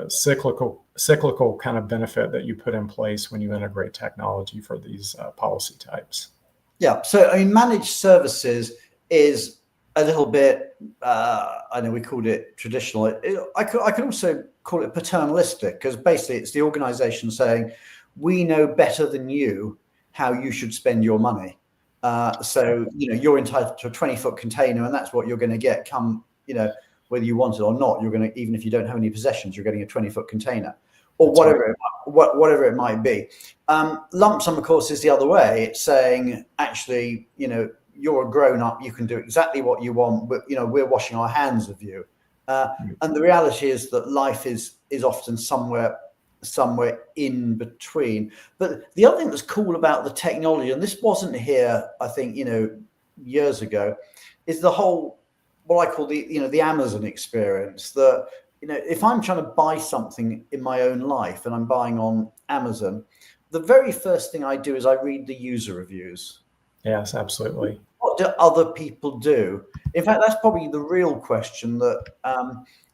cyclical kind of benefit that you put in place when you integrate technology for these policy types. Yeah. So, managed services is a little bit, I know we called it traditional. I could also call it paternalistic, because basically it's the organization saying, we know better than you how you should spend your money. So, you're entitled to a 20-foot container, and that's what you're going to get come, whether you want it or not. You're going to, even if you don't have any possessions, you're getting a 20-foot container, or whatever it might be. Lump sum, of course, is the other way. It's saying, actually, you're a grown up, you can do exactly what you want, but we're washing our hands of you. And the reality is that life is often somewhere in between. But the other thing that's cool about the technology, and this wasn't here, I think, years ago, is the whole, what I call the Amazon experience. That, if I'm trying to buy something in my own life and I'm buying on Amazon, the very first thing I do is I read the user reviews. Yes, absolutely. What do other people do? In fact, that's probably the real question that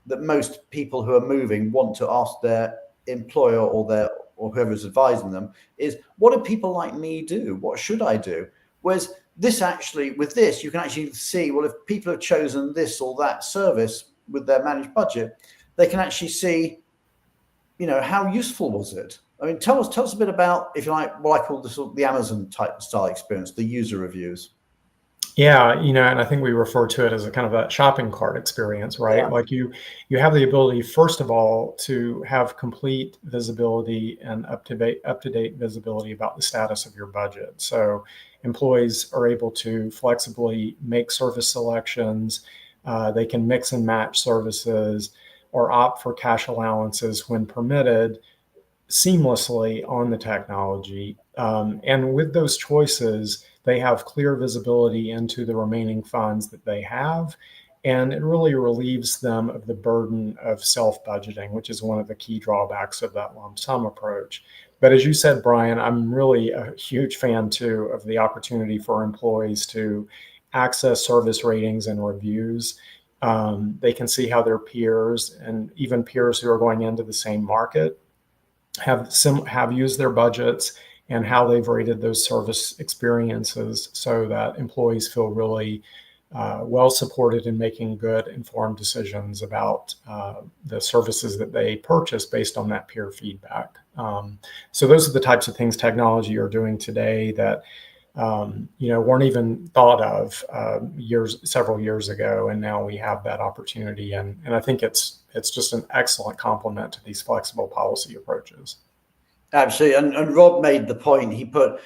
most people who are moving want to ask their employer or whoever's advising them is, what do people like me do? What should I do? Whereas with this, you can actually see, well, if people have chosen this or that service with their managed budget, they can actually see, how useful was it? Tell us a bit about, if you like, what I call the Amazon type style experience, the user reviews. Yeah, and I think we refer to it as a kind of a shopping cart experience, right? Yeah. Like you have the ability, first of all, to have complete visibility and up to date visibility about the status of your budget. So employees are able to flexibly make service selections. They can mix and match services or opt for cash allowances when permitted seamlessly on the technology. And with those choices, they have clear visibility into the remaining funds that they have. And it really relieves them of the burden of self-budgeting, which is one of the key drawbacks of that lump sum approach. But as you said, Brian, I'm really a huge fan too of the opportunity for employees to access service ratings and reviews. They can see how their peers, and even peers who are going into the same market, have used their budgets and how they've rated those service experiences, so that employees feel really well supported in making good, informed decisions about the services that they purchase based on that peer feedback. So those are the types of things technology are doing today that weren't even thought of several years ago, and now we have that opportunity. And I think it's just an excellent complement to these flexible policy approaches. Absolutely. And Rob made the point. He put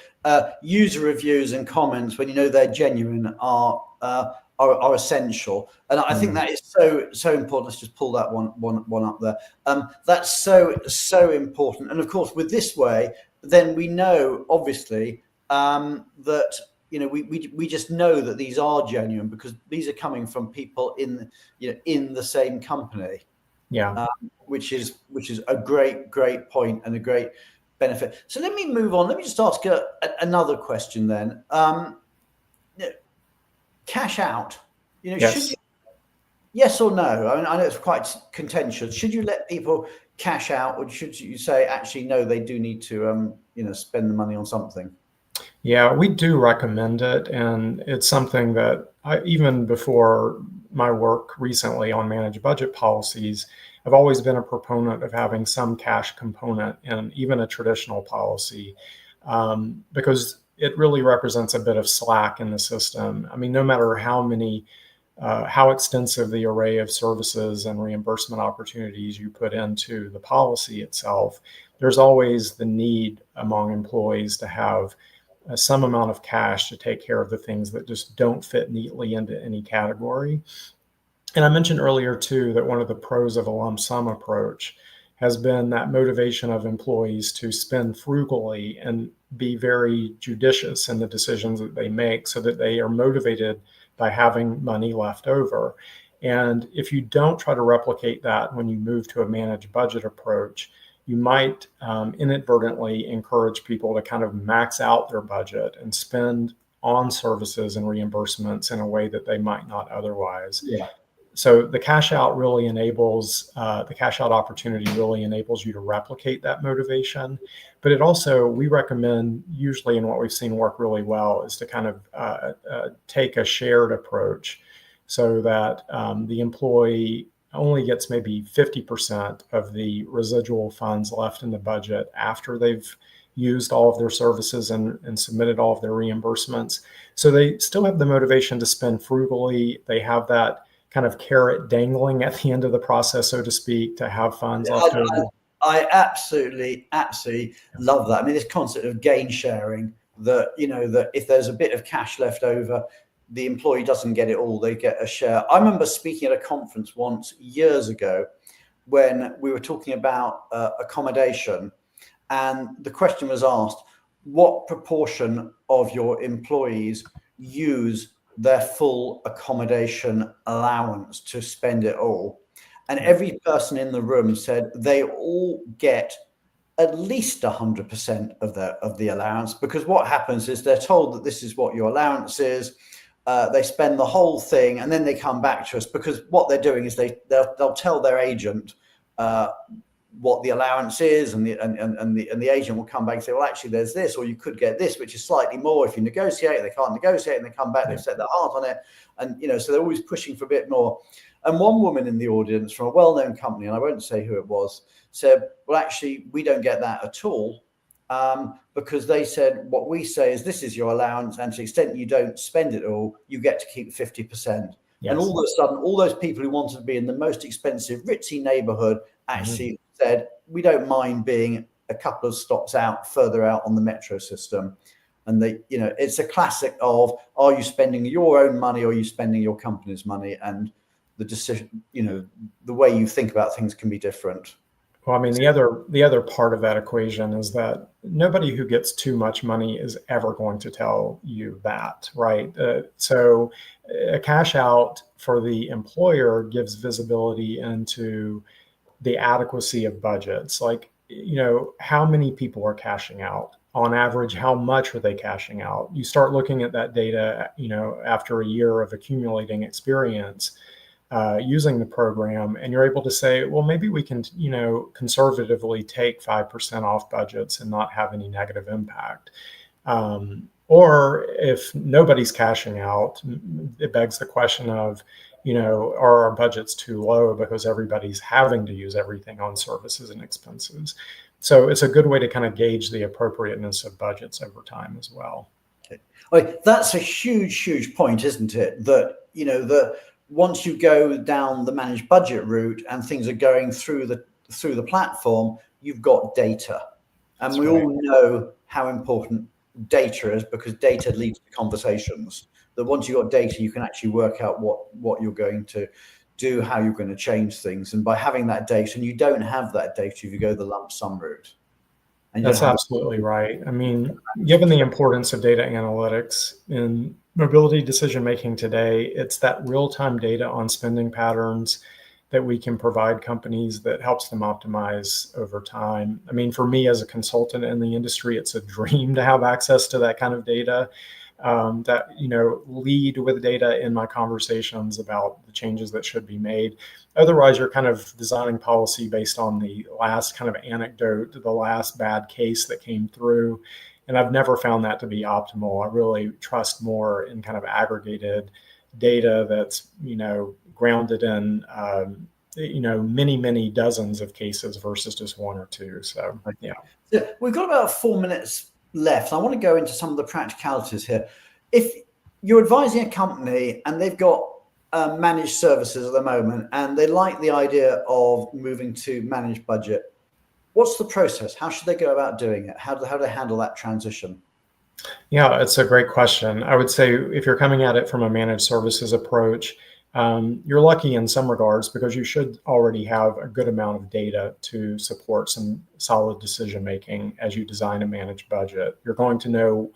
user reviews and comments when you know they're genuine are essential. And I think that is so important. Let's just pull that one up there. That's so important. And of course, with this way, then we know obviously that we just know that these are genuine because these are coming from people in the same company. Yeah. Which is a great point and a great benefit. So let me move on. Let me just ask another question then. Cash out. Yes. Should you, yes or no? I mean, I know it's quite contentious. Should you let people cash out, or should you say actually no? They do need to spend the money on something. Yeah, we do recommend it, and it's something that even before my work recently on managed budget policies, I've always been a proponent of having some cash component in even a traditional policy, because it really represents a bit of slack in the system. I mean, no matter how extensive the array of services and reimbursement opportunities you put into the policy itself, there's always the need among employees to have some amount of cash to take care of the things that just don't fit neatly into any category. And I mentioned earlier too that one of the pros of a lump sum approach has been that motivation of employees to spend frugally and be very judicious in the decisions that they make so that they are motivated by having money left over. And if you don't try to replicate that when you move to a managed budget approach, you might inadvertently encourage people to kind of max out their budget and spend on services and reimbursements in a way that they might not otherwise. Yeah. So the cash out really enables, the cash out opportunity really enables you to replicate that motivation. But it also, we recommend usually, and what we've seen work really well, is to kind of take a shared approach so that the employee only gets maybe 50% of the residual funds left in the budget after they've used all of their services and submitted all of their reimbursements. So they still have the motivation to spend frugally. They have that kind of carrot dangling at the end of the process, so to speak, to have funds left over. I absolutely love that. I mean, this concept of gain sharing, that if there's a bit of cash left over, the employee doesn't get it all, they get a share. I remember speaking at a conference once years ago when we were talking about accommodation, and the question was asked, what proportion of your employees use their full accommodation allowance to spend it all? And every person in the room said they all get at least 100% of the allowance, because what happens is they're told that this is what your allowance is. They spend the whole thing, and then they come back to us, because what they're doing is they'll tell their agent what the allowance is, and the agent will come back and say, well, actually there's this, or you could get this, which is slightly more if you negotiate. They can't negotiate, and they come back, they've set their heart on it, and so they're always pushing for a bit more. And one woman in the audience from a well-known company, and I won't say who it was, said, well, actually we don't get that at all, because they said, what we say is this is your allowance, and to the extent you don't spend it all, you get to keep 50%. Yes. And all of a sudden, all those people who wanted to be in the most expensive ritzy neighborhood actually said, we don't mind being a couple of stops further out on the metro system. And it's a classic of, are you spending your own money, or are you spending your company's money? And the decision, the way you think about things can be different. Well, I mean, the other part of that equation is that nobody who gets too much money is ever going to tell you that, right? So a cash out for the employer gives visibility into the adequacy of budgets. Like, how many people are cashing out? On average, how much are they cashing out? You start looking at that data, after a year of accumulating experience using the program, and you're able to say, well, maybe we can, conservatively take 5% off budgets and not have any negative impact. Or if nobody's cashing out, it begs the question of, are our budgets too low because everybody's having to use everything on services and expenses? So it's a good way to kind of gauge the appropriateness of budgets over time as well. Okay. That's a huge point, isn't it? That, once you go down the managed budget route and things are going through the platform, you've got data. And That's we right. all know how important data is, because data leads to conversations. That once you've got data, you can actually work out what you're going to do, how you're going to change things. And by having that data, and you don't have that data if you go the lump sum route. And you That's don't have absolutely right. I mean, given the importance of data analytics in mobility decision making today, it's that real-time data on spending patterns that we can provide companies that helps them optimize over time. I mean, for me as a consultant in the industry, it's a dream to have access to that kind of data. That lead with data in my conversations about the changes that should be made. Otherwise, you're kind of designing policy based on the last kind of anecdote, the last bad case that came through. And I've never found that to be optimal. I really trust more in kind of aggregated data that's, grounded in, many dozens of cases versus just one or two. So, yeah. So we've got about 4 minutes left. I want to go into some of the practicalities here. If you're advising a company and they've got managed services at the moment and they like the idea of moving to managed budget, what's the process? How should they go about doing it? How do they handle that transition? Yeah, it's a great question. I would say if you're coming at it from a managed services approach, you're lucky in some regards because you should already have a good amount of data to support some solid decision making as you design a managed budget. You're going to know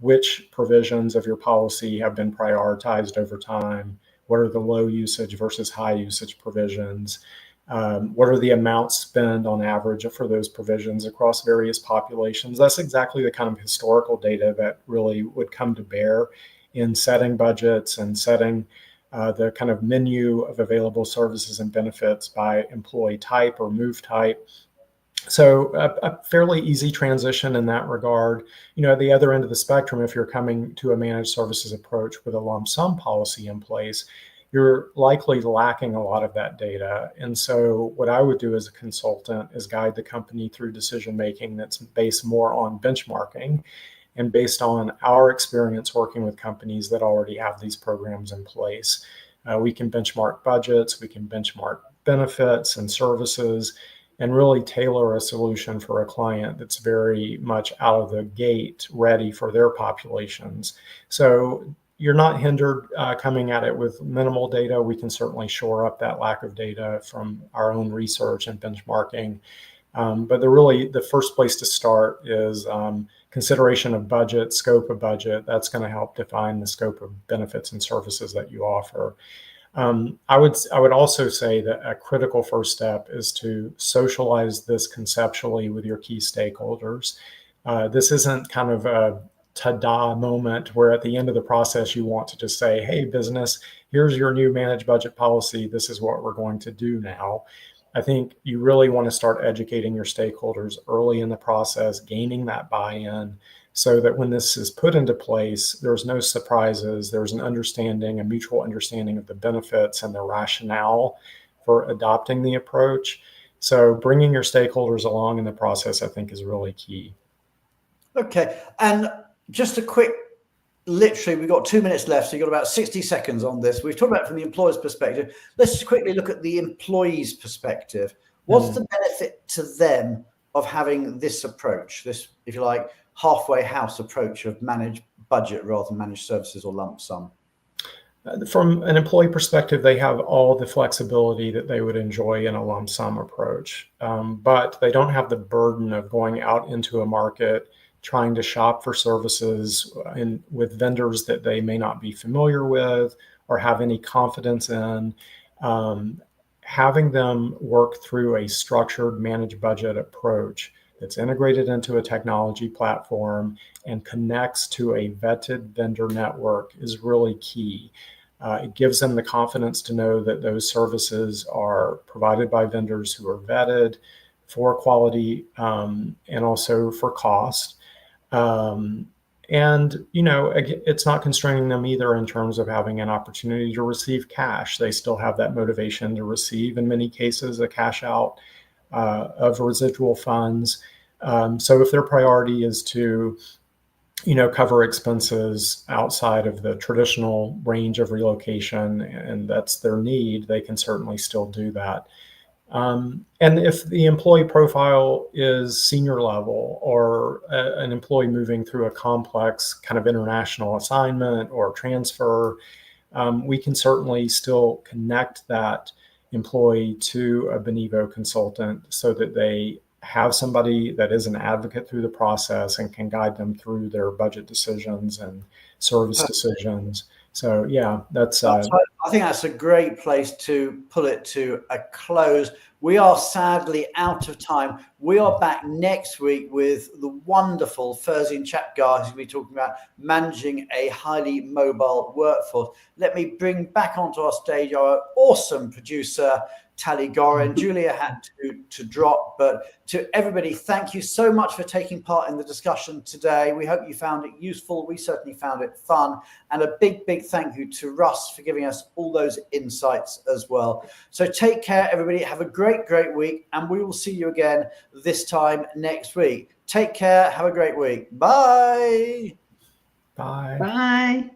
which provisions of your policy have been prioritized over time. What are the low usage versus high usage provisions? What are the amounts spent on average for those provisions across various populations? That's exactly the kind of historical data that really would come to bear in setting budgets and setting the kind of menu of available services and benefits by employee type or move type. So a fairly easy transition in that regard. At the other end of the spectrum, if you're coming to a managed services approach with a lump sum policy in place, you're likely lacking a lot of that data. And so what I would do as a consultant is guide the company through decision making that's based more on benchmarking and based on our experience working with companies that already have these programs in place. We can benchmark budgets, we can benchmark benefits and services, and really tailor a solution for a client that's very much out of the gate ready for their populations. So you're not hindered coming at it with minimal data. We can certainly shore up that lack of data from our own research and benchmarking. But the first place to start is consideration of budget, scope of budget. That's going to help define the scope of benefits and services that you offer. I would also say that a critical first step is to socialize this conceptually with your key stakeholders. This isn't kind of a ta-da moment where at the end of the process you want to just say, hey, business, here's your new managed budget policy. This is what we're going to do now. I think you really want to start educating your stakeholders early in the process, gaining that buy-in, so that when this is put into place, there's no surprises. There's an understanding, a mutual understanding of the benefits and the rationale for adopting the approach. So bringing your stakeholders along in the process, I think, is really key. Okay. And just a quick, literally, we've got 2 minutes left. So you've got about 60 seconds on this. We've talked about it from the employer's perspective. Let's just quickly look at the employee's perspective. What's the benefit to them of having this approach, this, if you like, halfway house approach of managed budget rather than managed services or lump sum? From an employee perspective, they have all the flexibility that they would enjoy in a lump sum approach, but they don't have the burden of going out into a market, trying to shop for services with vendors that they may not be familiar with or have any confidence in. Having them work through a structured managed budget approach that's integrated into a technology platform and connects to a vetted vendor network is really key. It gives them the confidence to know that those services are provided by vendors who are vetted for quality and also for cost. It's not constraining them either in terms of having an opportunity to receive cash. They still have that motivation to receive, in many cases, a cash out of residual funds. So if their priority is to, cover expenses outside of the traditional range of relocation, and that's their need, they can certainly still do that. And if the employee profile is senior level or an employee moving through a complex kind of international assignment or transfer, we can certainly still connect that employee to a Benivo consultant so that they have somebody that is an advocate through the process and can guide them through their budget decisions and service decisions. So yeah, that's I think that's a great place to pull it to a close. We are sadly out of time. We are back next week with the wonderful Ferzi and Chapgar, who's going to be talking about managing a highly mobile workforce. Let me bring back onto our stage our awesome producer, Tally Gorin. Julia had to drop, but to everybody, thank you so much for taking part in the discussion today. We hope you found it useful. We certainly found it fun. And a big, big thank you to Russ for giving us all those insights as well. So take care, everybody. Have a great, great week. And we will see you again this time next week. Take care. Have a great week. Bye. Bye. Bye.